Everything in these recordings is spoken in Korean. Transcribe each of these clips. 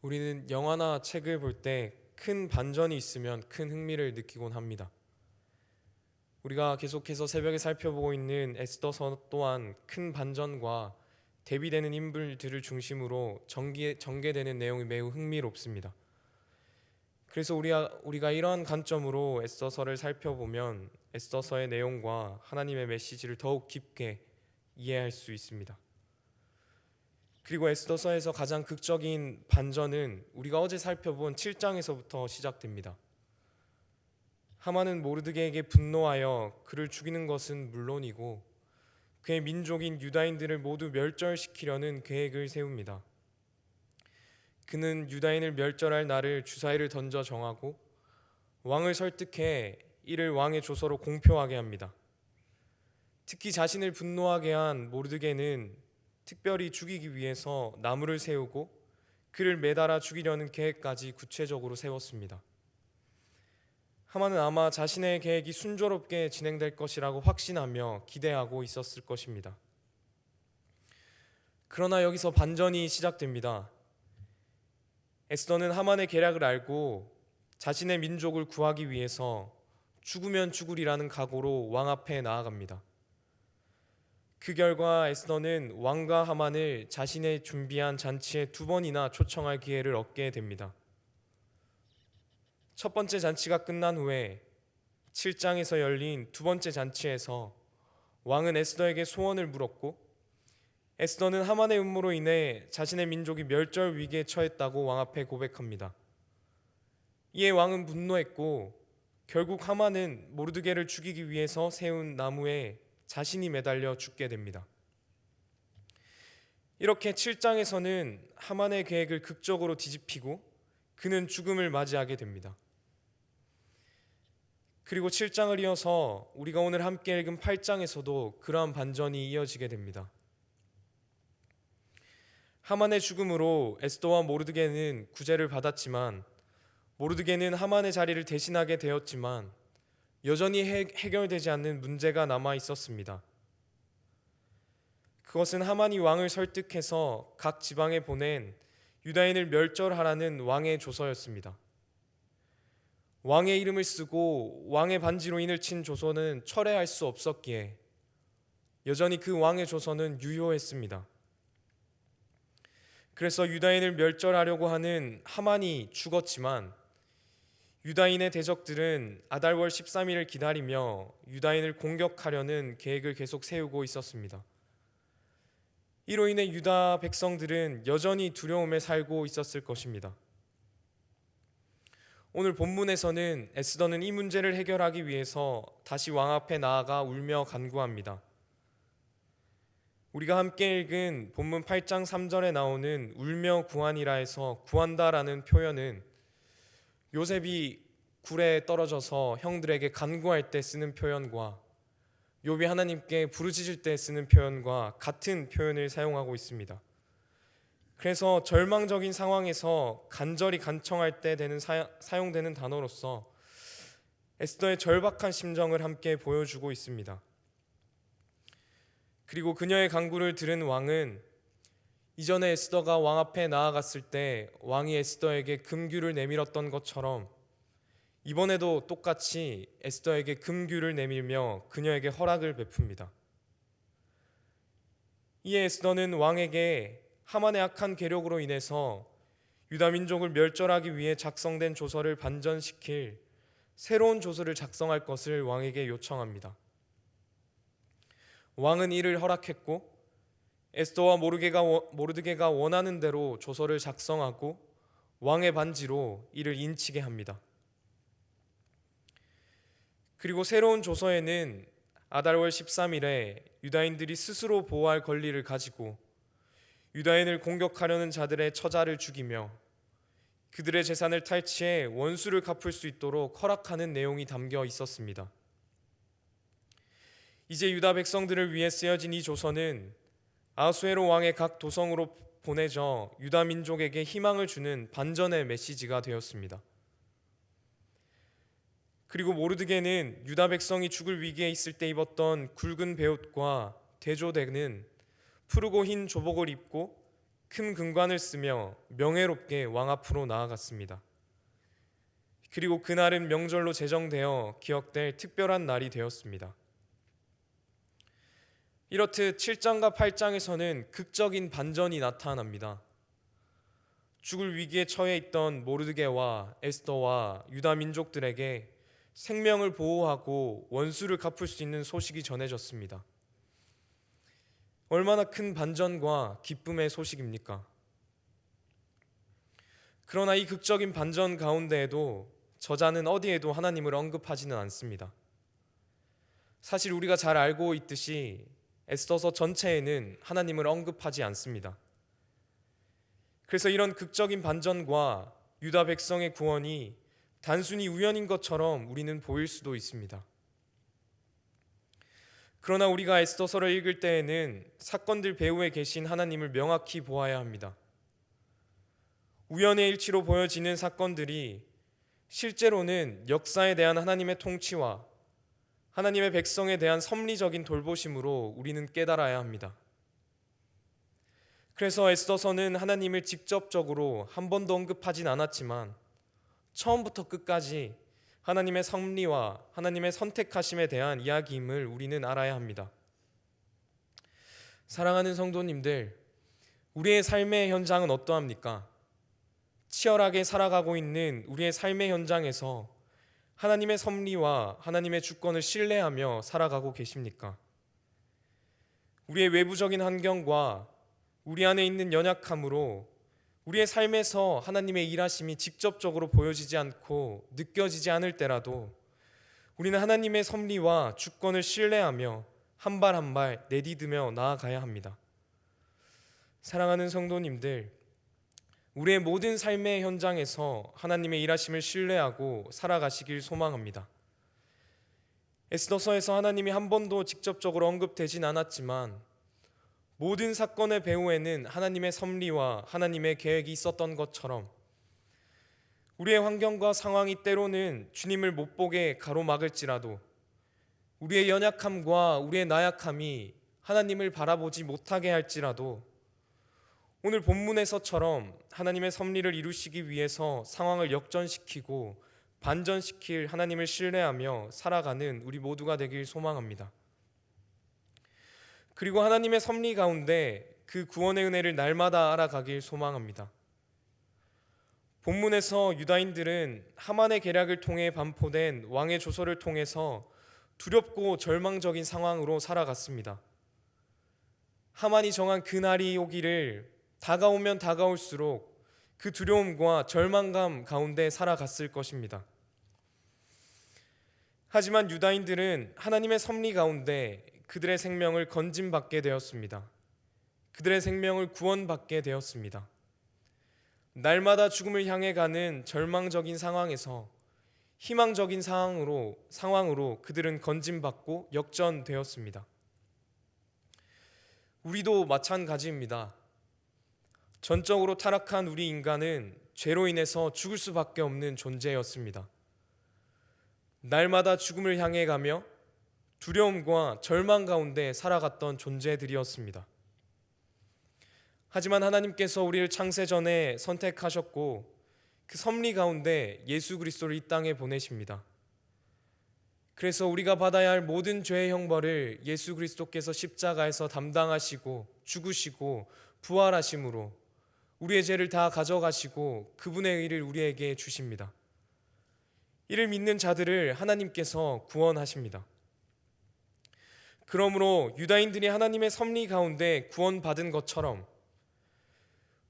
우리는 영화나 책을 볼 때 큰 반전이 있으면 큰 흥미를 느끼곤 합니다. 우리가 계속해서 새벽에 살펴보고 있는 에스더서 또한 큰 반전과 대비되는 인물들을 중심으로 전개되는 내용이 매우 흥미롭습니다. 그래서 우리가 이러한 관점으로 에스더서를 살펴보면 에스더서의 내용과 하나님의 메시지를 더욱 깊게 이해할 수 있습니다. 그리고 에스더서에서 가장 극적인 반전은 우리가 어제 살펴본 7장에서부터 시작됩니다. 하만은 모르드게에게 분노하여 그를 죽이는 것은 물론이고 그의 민족인 유다인들을 모두 멸절시키려는 계획을 세웁니다. 그는 유다인을 멸절할 날을 주사위를 던져 정하고 왕을 설득해 이를 왕의 조서로 공표하게 합니다. 특히 자신을 분노하게 한 모르드게는 특별히 죽이기 위해서 나무를 세우고 그를 매달아 죽이려는 계획까지 구체적으로 세웠습니다. 하만은 아마 자신의 계획이 순조롭게 진행될 것이라고 확신하며 기대하고 있었을 것입니다. 그러나 여기서 반전이 시작됩니다. 에스더는 하만의 계략을 알고 자신의 민족을 구하기 위해서 죽으면 죽으리라는 각오로 왕 앞에 나아갑니다. 그 결과 에스더는 왕과 하만을 자신의 준비한 잔치에 2번이나 초청할 기회를 얻게 됩니다. 첫 번째 잔치가 끝난 후에 7장에서 열린 2번째 잔치에서 왕은 에스더에게 소원을 물었고 에스더는 하만의 음모로 인해 자신의 민족이 멸절 위기에 처했다고 왕 앞에 고백합니다. 이에 왕은 분노했고 결국 하만은 모르드게를 죽이기 위해서 세운 나무에 자신이 매달려 죽게 됩니다. 이렇게 7장에서는 하만의 계획을 극적으로 뒤집히고 그는 죽음을 맞이하게 됩니다. 그리고 7장을 이어서 우리가 오늘 함께 읽은 8장에서도 그러한 반전이 이어지게 됩니다. 하만의 죽음으로 에스더와 모르드게는 구제를 받았지만 모르드게는 하만의 자리를 대신하게 되었지만 여전히 해결되지 않는 문제가 남아 있었습니다. 그것은 하만이 왕을 설득해서 각 지방에 보낸 유다인을 멸절하라는 왕의 조서였습니다. 왕의 이름을 쓰고 왕의 반지로 인을 친 조서는 철회할 수 없었기에 여전히 그 왕의 조서는 유효했습니다. 그래서 유다인을 멸절하려고 하는 하만이 죽었지만 유다인의 대적들은 아달월 13일을 기다리며 유다인을 공격하려는 계획을 계속 세우고 있었습니다. 이로 인해 유다 백성들은 여전히 두려움에 살고 있었을 것입니다. 오늘 본문에서는 에스더는 이 문제를 해결하기 위해서 다시 왕 앞에 나아가 울며 간구합니다. 우리가 함께 읽은 본문 8장 3절에 나오는 울며 구하니라 해서 구한다라는 표현은 요셉이 굴에 떨어져서 형들에게 간구할 때 쓰는 표현과 욥이 하나님께 부르짖을 때 쓰는 표현과 같은 표현을 사용하고 있습니다. 그래서 절망적인 상황에서 간절히 간청할 때 사용되는 단어로서 에스더의 절박한 심정을 함께 보여주고 있습니다. 그리고 그녀의 간구를 들은 왕은 이전에 에스더가 왕 앞에 나아갔을 때 왕이 에스더에게 금규를 내밀었던 것처럼 이번에도 똑같이 에스더에게 금규를 내밀며 그녀에게 허락을 베풉니다. 이에 에스더는 왕에게 하만의 악한 계략으로 인해서 유다 민족을 멸절하기 위해 작성된 조서를 반전시킬 새로운 조서를 작성할 것을 왕에게 요청합니다. 왕은 이를 허락했고 에스더와 모르드게가 원하는 대로 조서를 작성하고 왕의 반지로 이를 인치게 합니다. 그리고 새로운 조서에는 아달월 13일에 유다인들이 스스로 보호할 권리를 가지고 유다인을 공격하려는 자들의 처자를 죽이며 그들의 재산을 탈취해 원수를 갚을 수 있도록 허락하는 내용이 담겨 있었습니다. 이제 유다 백성들을 위해 쓰여진 이 조서는 아하수에로 왕의 각 도성으로 보내져 유다 민족에게 희망을 주는 반전의 메시지가 되었습니다. 그리고 모르드게는 유다 백성이 죽을 위기에 있을 때 입었던 굵은 베옷과 대조되는 푸르고 흰 조복을 입고 큰 금관을 쓰며 명예롭게 왕 앞으로 나아갔습니다. 그리고 그날은 명절로 제정되어 기억될 특별한 날이 되었습니다. 이렇듯 7장과 8장에서는 극적인 반전이 나타납니다. 죽을 위기에 처해 있던 모르드게와 에스더와 유다 민족들에게 생명을 보호하고 원수를 갚을 수 있는 소식이 전해졌습니다. 얼마나 큰 반전과 기쁨의 소식입니까? 그러나 이 극적인 반전 가운데에도 저자는 어디에도 하나님을 언급하지는 않습니다. 사실 우리가 잘 알고 있듯이 에스더서 전체에는 하나님을 언급하지 않습니다. 그래서 이런 극적인 반전과 유다 백성의 구원이 단순히 우연인 것처럼 우리는 보일 수도 있습니다. 그러나 우리가 에스더서를 읽을 때에는 사건들 배후에 계신 하나님을 명확히 보아야 합니다. 우연의 일치로 보여지는 사건들이 실제로는 역사에 대한 하나님의 통치와 하나님의 백성에 대한 섭리적인 돌보심으로 우리는 깨달아야 합니다. 그래서 에스더서는 하나님을 직접적으로 한 번도 언급하진 않았지만 처음부터 끝까지 하나님의 섭리와 하나님의 선택하심에 대한 이야기임을 우리는 알아야 합니다. 사랑하는 성도님들, 우리의 삶의 현장은 어떠합니까? 치열하게 살아가고 있는 우리의 삶의 현장에서 하나님의 섭리와 하나님의 주권을 신뢰하며 살아가고 계십니까? 우리의 외부적인 환경과 우리 안에 있는 연약함으로 우리의 삶에서 하나님의 일하심이 직접적으로 보여지지 않고 느껴지지 않을 때라도 우리는 하나님의 섭리와 주권을 신뢰하며 한 발 한 발 내디디며 나아가야 합니다. 사랑하는 성도님들, 우리의 모든 삶의 현장에서 하나님의 일하심을 신뢰하고 살아가시길 소망합니다. 에스더서에서 하나님이 한 번도 직접적으로 언급되진 않았지만 모든 사건의 배후에는 하나님의 섭리와 하나님의 계획이 있었던 것처럼 우리의 환경과 상황이 때로는 주님을 못 보게 가로막을지라도 우리의 연약함과 우리의 나약함이 하나님을 바라보지 못하게 할지라도 오늘 본문에서처럼 하나님의 섭리를 이루시기 위해서 상황을 역전시키고 반전시킬 하나님을 신뢰하며 살아가는 우리 모두가 되길 소망합니다. 그리고 하나님의 섭리 가운데 그 구원의 은혜를 날마다 알아가길 소망합니다. 본문에서 유다인들은 하만의 계략을 통해 반포된 왕의 조서를 통해서 두렵고 절망적인 상황으로 살아갔습니다. 하만이 정한 그날이 오기를 다가오면 다가올수록 그 두려움과 절망감 가운데 살아갔을 것입니다. 하지만 유다인들은 하나님의 섭리 가운데 그들의 생명을 건짐받게 되었습니다. 그들의 생명을 구원받게 되었습니다. 날마다 죽음을 향해 가는 절망적인 상황에서 희망적인 상황으로 그들은 건짐받고 역전되었습니다. 우리도 마찬가지입니다. 전적으로 타락한 우리 인간은 죄로 인해서 죽을 수밖에 없는 존재였습니다. 날마다 죽음을 향해 가며 두려움과 절망 가운데 살아갔던 존재들이었습니다. 하지만 하나님께서 우리를 창세전에 선택하셨고 그 섭리 가운데 예수 그리스도를 이 땅에 보내십니다. 그래서 우리가 받아야 할 모든 죄의 형벌을 예수 그리스도께서 십자가에서 담당하시고 죽으시고 부활하심으로 우리의 죄를 다 가져가시고 그분의 의를 우리에게 주십니다. 이를 믿는 자들을 하나님께서 구원하십니다. 그러므로 유다인들이 하나님의 섭리 가운데 구원받은 것처럼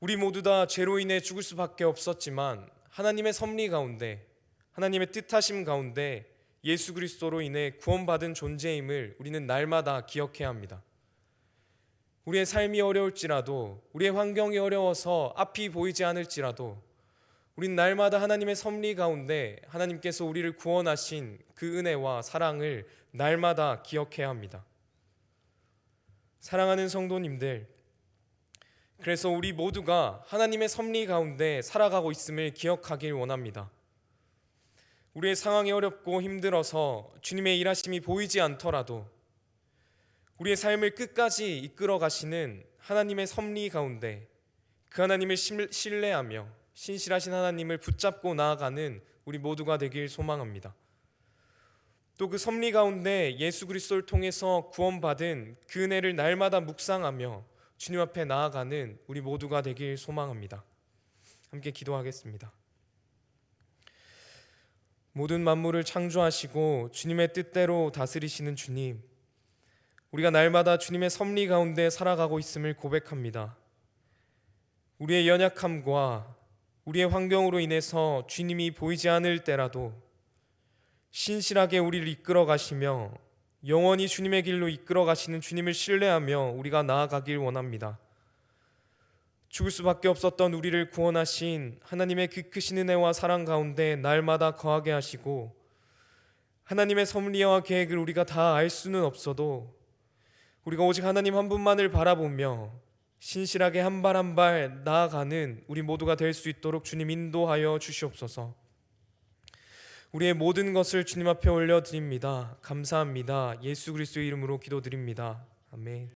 우리 모두 다 죄로 인해 죽을 수밖에 없었지만 하나님의 섭리 가운데 하나님의 뜻하심 가운데 예수 그리스도로 인해 구원받은 존재임을 우리는 날마다 기억해야 합니다. 우리의 삶이 어려울지라도 우리의 환경이 어려워서 앞이 보이지 않을지라도 우린 날마다 하나님의 섭리 가운데 하나님께서 우리를 구원하신 그 은혜와 사랑을 날마다 기억해야 합니다. 사랑하는 성도님들, 그래서 우리 모두가 하나님의 섭리 가운데 살아가고 있음을 기억하길 원합니다. 우리의 상황이 어렵고 힘들어서 주님의 일하심이 보이지 않더라도 우리의 삶을 끝까지 이끌어 가시는 하나님의 섭리 가운데 그 하나님을 신뢰하며 신실하신 하나님을 붙잡고 나아가는 우리 모두가 되길 소망합니다. 또 그 섭리 가운데 예수 그리스도를 통해서 구원받은 그 은혜를 날마다 묵상하며 주님 앞에 나아가는 우리 모두가 되길 소망합니다. 함께 기도하겠습니다. 모든 만물을 창조하시고 주님의 뜻대로 다스리시는 주님, 우리가 날마다 주님의 섭리 가운데 살아가고 있음을 고백합니다. 우리의 연약함과 우리의 환경으로 인해서 주님이 보이지 않을 때라도 신실하게 우리를 이끌어 가시며 영원히 주님의 길로 이끌어 가시는 주님을 신뢰하며 우리가 나아가길 원합니다. 죽을 수밖에 없었던 우리를 구원하신 하나님의 그 크신 은혜와 사랑 가운데 날마다 거하게 하시고, 하나님의 섭리와 계획을 우리가 다 알 수는 없어도 우리가 오직 하나님 한 분만을 바라보며 신실하게 한 발 한 발 나아가는 우리 모두가 될 수 있도록 주님 인도하여 주시옵소서. 우리의 모든 것을 주님 앞에 올려드립니다. 감사합니다. 예수 그리스도의 이름으로 기도드립니다. 아멘.